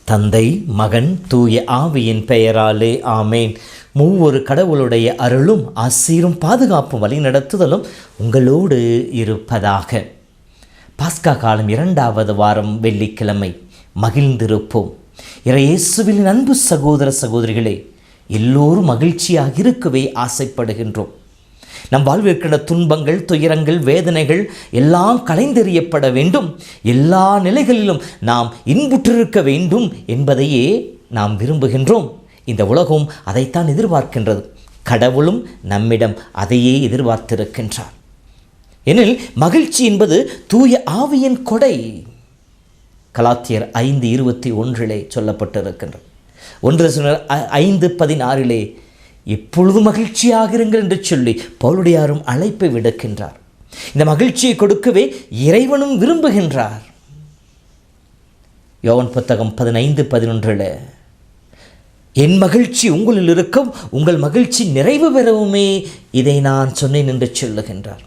தந்தை, மகன், தூய ஆவியின் பெயராலே ஆமேன். மூவொரு கடவுளுடைய அருளும் ஆசீரும் பாதுகாப்பும் வழிநடத்துதலும் உங்களோடு இருப்பதாக. பாஸ்கா காலம் 2வது வாரம் வெள்ளிக்கிழமை. மகிழ்ந்திருப்போம். இயேசுவின் அன்பு சகோதர சகோதரிகளே, எல்லோரும் மகிழ்ச்சியாக இருக்கவே ஆசைப்படுகின்றோம். நம் வாழ்விற்கிற துன்பங்கள், துயரங்கள், வேதனைகள் எல்லாம் களைந்தெறியப்பட வேண்டும். எல்லா நிலைகளிலும் நாம் இன்புற்றிருக்க வேண்டும் என்பதையே நாம் விரும்புகின்றோம். இந்த உலகம் அதைத்தான் எதிர்பார்க்கின்றது. கடவுளும் நம்மிடம் அதையே எதிர்பார்த்திருக்கின்றார். எனில் மகிழ்ச்சி என்பது தூய ஆவியின் கொடை. கலாத்தியர் 5:21 சொல்லப்பட்டிருக்கின்றது. 1 5:16 எப்பொழுதும் மகிழ்ச்சியாக இருங்கள் என்று சொல்லி பவுலுடையாரும் அழைப்பை விடுக்கின்றார். இந்த மகிழ்ச்சியை கொடுக்கவே இறைவனும் விரும்புகின்றார். யோவான் புத்தகம் 15:11 என் மகிழ்ச்சி உங்களில் இருக்கும், உங்கள் மகிழ்ச்சி நிறைவு பெறவுமே இதை நான் சொன்னேன் என்று சொல்லுகின்றார்.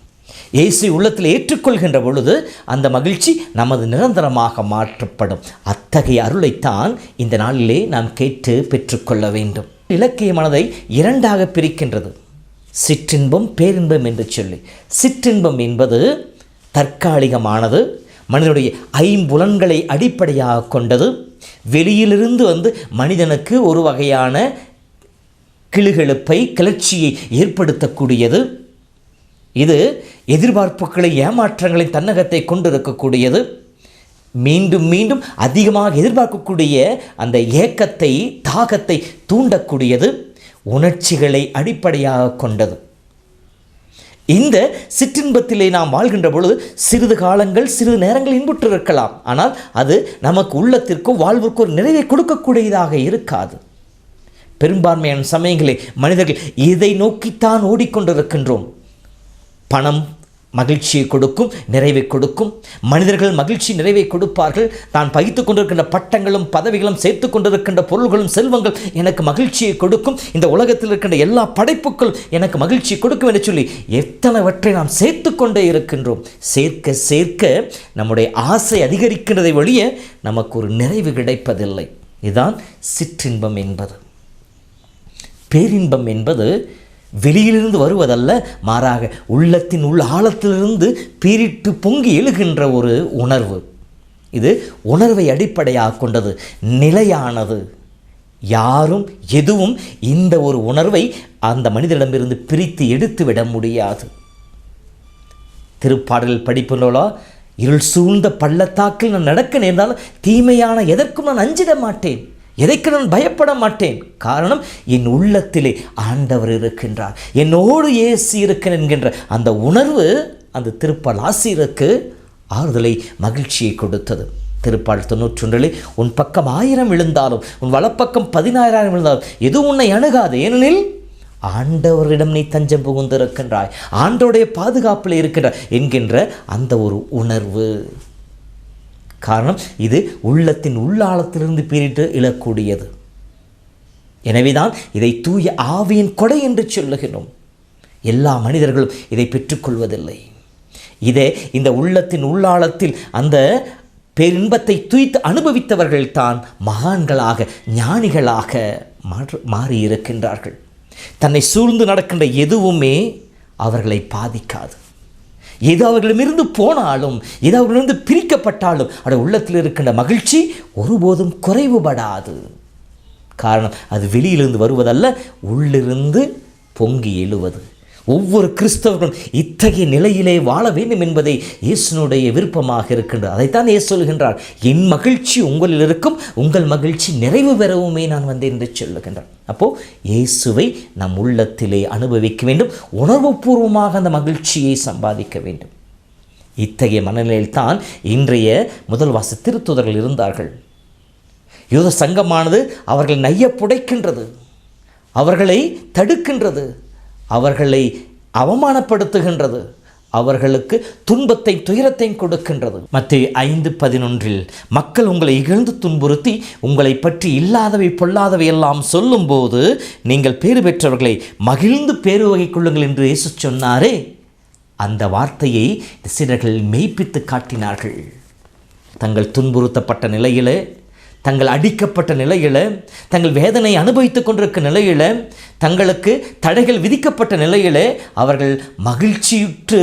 இயேசு உள்ளத்தில் ஏற்றுக்கொள்கின்ற பொழுது அந்த மகிழ்ச்சி நமது நிரந்தரமாக மாற்றப்படும். அத்தகைய அருளைத்தான் இந்த நாளிலே நாம் கேட்டு பெற்றுக்கொள்ள வேண்டும். இலக்கிய மனதை 2ஆக பிரிக்கின்றது. சிற்றின்பம், பேரின்பம் என்று சொல்லி. சிற்றின்பம் என்பது தற்காலிகமானது, மனிதனுடைய ஐம்புலன்களை அடிப்படையாக கொண்டது, வெளியிலிருந்து மனிதனுக்கு ஒரு வகையான கிளுகிழப்பை, கிளர்ச்சியை ஏற்படுத்தக்கூடியது. இது எதிர்பார்ப்புகளை, ஏமாற்றங்களை தன்னகத்தை கொண்டிருக்கக்கூடியது. மீண்டும் மீண்டும் அதிகமாக எதிர்பார்க்கக்கூடிய அந்த ஏக்கத்தை, தாகத்தை தூண்டக்கூடியது, உணர்ச்சிகளை அடிப்படையாக கொண்டது. இந்த சிற்றின்பத்திலே நாம் வாழ்கின்ற பொழுது சிறிது காலங்கள், சிறிது நேரங்கள் இன்புற்றிருக்கலாம். ஆனால் அது நமக்கு உள்ளத்திற்கும் வாழ்விற்கும் ஒரு நிறைவை கொடுக்கக்கூடியதாக இருக்காது. பெரும்பான்மையான சமயங்களில் மனிதர்கள் இதை நோக்கித்தான் ஓடிக்கொண்டிருக்கின்றோம். பணம் மகிழ்ச்சியை கொடுக்கும், நிறைவை கொடுக்கும். மனிதர்கள் மகிழ்ச்சி நிறைவை கொடுப்பார்கள். தான் பகித்து கொண்டிருக்கின்ற பட்டங்களும் பதவிகளும், சேர்த்து கொண்டிருக்கின்ற பொருள்களும் செல்வங்கள் எனக்கு மகிழ்ச்சியை கொடுக்கும், இந்த உலகத்தில் இருக்கின்ற எல்லா படைப்புகளும் எனக்கு மகிழ்ச்சி கொடுக்கும் என்று சொல்லி எத்தனைவற்றை நாம் சேர்த்து கொண்டே இருக்கின்றோம். சேர்க்க சேர்க்க நம்முடைய ஆசை அதிகரிக்கின்றதை வழிய நமக்கு ஒரு நிறைவு கிடைப்பதில்லை. இதுதான் சிற்றின்பம் என்பது. பேரின்பம் என்பது வெளியிலிருந்து வருவதல்ல, மாறாக உள்ளத்தின் உள்ள ஆழத்திலிருந்து பீரிட்டு பொங்கி எழுகின்ற ஒரு உணர்வு. இது உணர்வை அடிப்படையாக கொண்டது, நிலையானது. யாரும் எதுவும் இந்த ஒரு உணர்வை அந்த மனிதனிடமிருந்து பிரித்து எடுத்து விட முடியாது. திருப்பாடல் படிப்புகளோ, இருள் சூழ்ந்த பள்ளத்தாக்கில் நான் நடக்க நேர்ந்தாலும் தீமையான எதற்கும் நான் அஞ்சிட மாட்டேன், எதைக்கு நான் பயப்பட மாட்டேன். காரணம், என் உள்ளத்திலே ஆண்டவர் இருக்கின்றார், என்னோடு இயேசு இருக்கிறேன் என்கின்ற அந்த உணர்வு அந்த திருப்பால் ஆசிரியருக்கு ஆறுதலை, மகிழ்ச்சியை கொடுத்தது. திருப்பால் 91 உன் பக்கம் 1000 விழுந்தாலும், உன் வலப்பக்கம் 10000 விழுந்தாலும் எதுவும் உன்னை அணுகாது, ஏனெனில் ஆண்டவரிடம் நீ தஞ்சம் புகுந்திருக்கின்றாய், ஆண்டவருடைய பாதுகாப்பில் இருக்கின்றாய் என்கின்ற அந்த ஒரு உணர்வு. காரணம், இது உள்ளத்தின் உள்ளாழத்திலிருந்து பீரிட்டு இழக்கூடியது. எனவேதான் இதை தூய ஆவியின் கொடை என்று சொல்லுகிறோம். எல்லா மனிதர்களும் இதை பெற்றுக்கொள்வதில்லை. இதே இந்த உள்ளத்தின் உள்ளாழத்தில் அந்த பேரின்பத்தை தூய்த்து அனுபவித்தவர்கள் தான் மகான்களாக, ஞானிகளாக மாறியிருக்கின்றார்கள். தன்னை சூழ்ந்து நடக்கின்ற எதுவுமே அவர்களை பாதிக்காது. எது அவர்களிடமிருந்து போனாலும், எது அவர்களிருந்து பிரிக்கப்பட்டாலும் அவருடைய உள்ளத்தில் இருக்கின்ற மகிழ்ச்சி ஒருபோதும் குறைவுபடாது. காரணம், அது வெளியிலிருந்து வருவதல்ல, உள்ளிருந்து பொங்கி எழுவது. ஒவ்வொரு கிறிஸ்தவர்களும் இத்தகைய நிலையிலே வாழ வேண்டும் என்பதை இயேசுனுடைய விருப்பமாக இருக்கின்றது. அதைத்தான் இயேசு சொல்கின்றார், என் மகிழ்ச்சி உங்களில் இருக்கும், உங்கள் மகிழ்ச்சி நிறைவு பெறவுமே நான் வந்தேன் என்று சொல்லுகின்றார். அப்போது இயேசுவை நம் உள்ளத்திலே அனுபவிக்க வேண்டும், உணர்வுபூர்வமாக அந்த மகிழ்ச்சியை சம்பாதிக்க வேண்டும். இத்தகைய மனநிலையில்தான் இன்றைய முதல் வாச திருத்துதர்கள் இருந்தார்கள். யூத சங்கமானது அவர்களை நைய புடைக்கின்றது, அவர்களை தடுக்கின்றது, அவர்களை அவமானப்படுத்துகின்றது, அவர்களுக்கு துன்பத்தை துயரத்தையும் கொடுக்கின்றது. மத்தேயு 5:11 மக்கள் உங்களை இகழ்ந்து துன்புறுத்தி உங்களை பற்றி இல்லாதவை பொல்லாதவை எல்லாம் சொல்லும்போது நீங்கள் பேறு பெற்றவர்களை மகிழ்ந்து பேறு வகை கொள்ளுங்கள் என்று இயேசு சொன்னாரே, அந்த வார்த்தையை சீடர்கள் மெய்ப்பித்து காட்டினார்கள். தங்கள் துன்புறுத்தப்பட்ட நிலையில், தங்கள் அடிக்கப்பட்ட நிலையில், தங்கள் வேதனை அனுபவித்து கொண்டிருக்க நிலையில், தங்களுக்கு தடைகள் விதிக்கப்பட்ட நிலையில் அவர்கள் மகிழ்ச்சியுற்று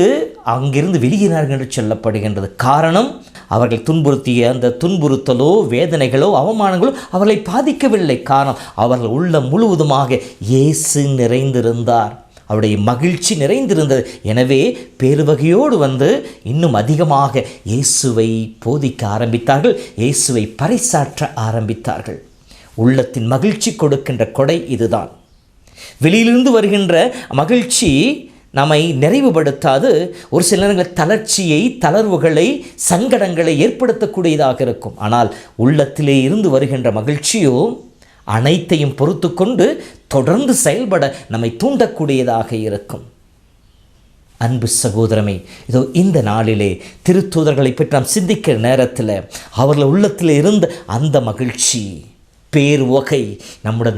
அங்கிருந்து வெளியேறினார்கள் என்று சொல்லப்படுகின்றது. காரணம், அவர்கள் துன்புறுத்திய அந்த துன்புறுத்தலோ வேதனைகளோ அவமானங்களோ அவர்களை பாதிக்கவில்லை. காரணம், அவர்கள் உள்ள முழுவதுமாக இயேசு நிறைந்திருந்தார், அவருடைய மகிழ்ச்சி நிறைந்திருந்தது. எனவே பேருவகையோடு இன்னும் அதிகமாக இயேசுவை போதிக்க ஆரம்பித்தார்கள், இயேசுவை பறைசாற்ற ஆரம்பித்தார்கள். உள்ளத்தின் மகிழ்ச்சி கொடுக்கின்ற கொடை இதுதான். வெளியிலிருந்து வருகின்ற மகிழ்ச்சி நம்மை நிறைவுபடுத்தாது. ஒரு சில நேரங்கள் தளர்ச்சியை, தளர்வுகளை, சங்கடங்களை ஏற்படுத்தக்கூடியதாக இருக்கும். ஆனால் உள்ளத்திலே இருந்து வருகின்ற மகிழ்ச்சியோ அனைத்தையும் பொறுத்து கொண்டு தொடர்ந்து செயல்பட நம்மை தூண்டக்கூடியதாக இருக்கும். அன்பு சகோதரமே, இதோ இந்த நாளிலே திருத்தூதர்களை பற்றி நாம் சிந்திக்கிற நேரத்தில் அவர்கள் உள்ளத்தில் இருந்த அந்த மகிழ்ச்சி, பேர் வகை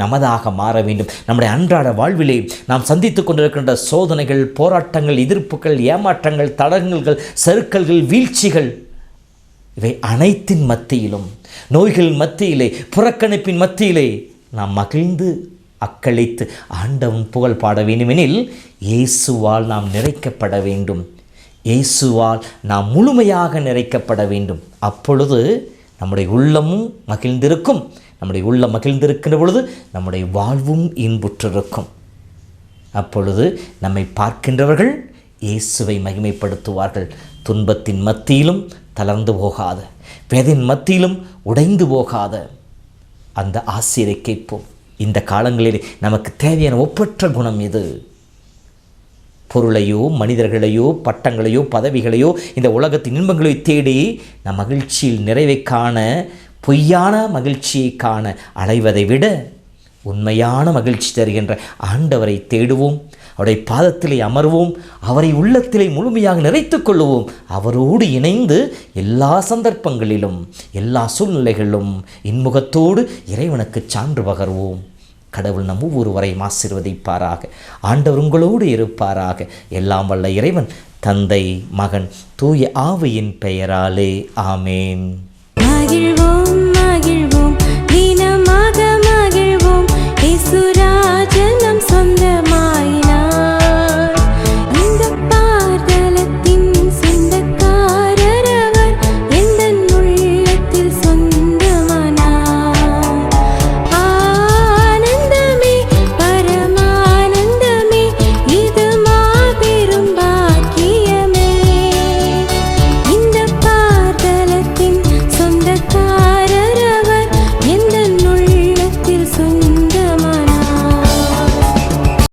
நமதாக மாற வேண்டும். நம்முடைய அன்றாட வாழ்விலே நாம் சந்தித்து கொண்டிருக்கின்ற சோதனைகள், போராட்டங்கள், எதிர்ப்புகள், ஏமாற்றங்கள், தடங்கல்கள், சறுக்கல்கள், வீழ்ச்சிகள், இவை அனைத்தின் மத்தியிலும், நோய்கள் மத்தியிலே, புறக்கணிப்பின் மத்தியிலே நாம் மகிழ்ந்து அக்களித்து ஆண்டவன் புகழ் பாட வேண்டுமெனில் இயேசுவால் நாம் நிறைக்கப்பட வேண்டும். இயேசுவால் நாம் முழுமையாக நிறைக்கப்பட வேண்டும். அப்பொழுது நம்முடைய உள்ளமும் மகிழ்ந்திருக்கும். நம்முடைய உள்ளம் மகிழ்ந்திருக்கின்ற பொழுது நம்முடைய வாழ்வும் இன்புற்றிருக்கும். அப்பொழுது நம்மை பார்க்கின்றவர்கள் இயேசுவை மகிமைப்படுத்துவார்கள். துன்பத்தின் மத்தியிலும் தளர்ந்து போகாத, வேதனையின் மத்தியிலும் உடைந்து போகாத அந்த ஆசிரியரை கேட்போம். இந்த காலங்களில் நமக்கு தேவையான ஒப்பற்ற குணம் இது. பொருளையோ, மனிதர்களையோ, பட்டங்களையோ, பதவிகளையோ, இந்த உலகத்தின் இன்பங்களை தேடி நம் மகிழ்ச்சியில் நிறைவை காண, பொய்யான மகிழ்ச்சியை காண அலைவதை விட உண்மையான மகிழ்ச்சி தருகின்ற ஆண்டவரை தேடுவோம், அவருடைய பாதத்திலே அமர்வோம், அவரை உள்ளத்திலே முழுமையாக நிறைத்து கொள்ளுவோம். அவரோடு இணைந்து எல்லா சந்தர்ப்பங்களிலும், எல்லா சூழ்நிலைகளிலும் இன்முகத்தோடு இறைவனுக்கு சான்று பகர்வோம். கடவுள் நம் ஒவ்வொருவரையும் ஆசீர்வதிப்பாராக. ஆண்டவர் உங்களோடு இருப்பாராக. எல்லாம் வல்ல இறைவன், தந்தை, மகன், தூய ஆவியின் பெயராலே ஆமேன். மகிழ்வோம் மகிழ்வோம், தினமாக மகிழ்வோம், இயேசு ராஜன் நம் சொந்தம்.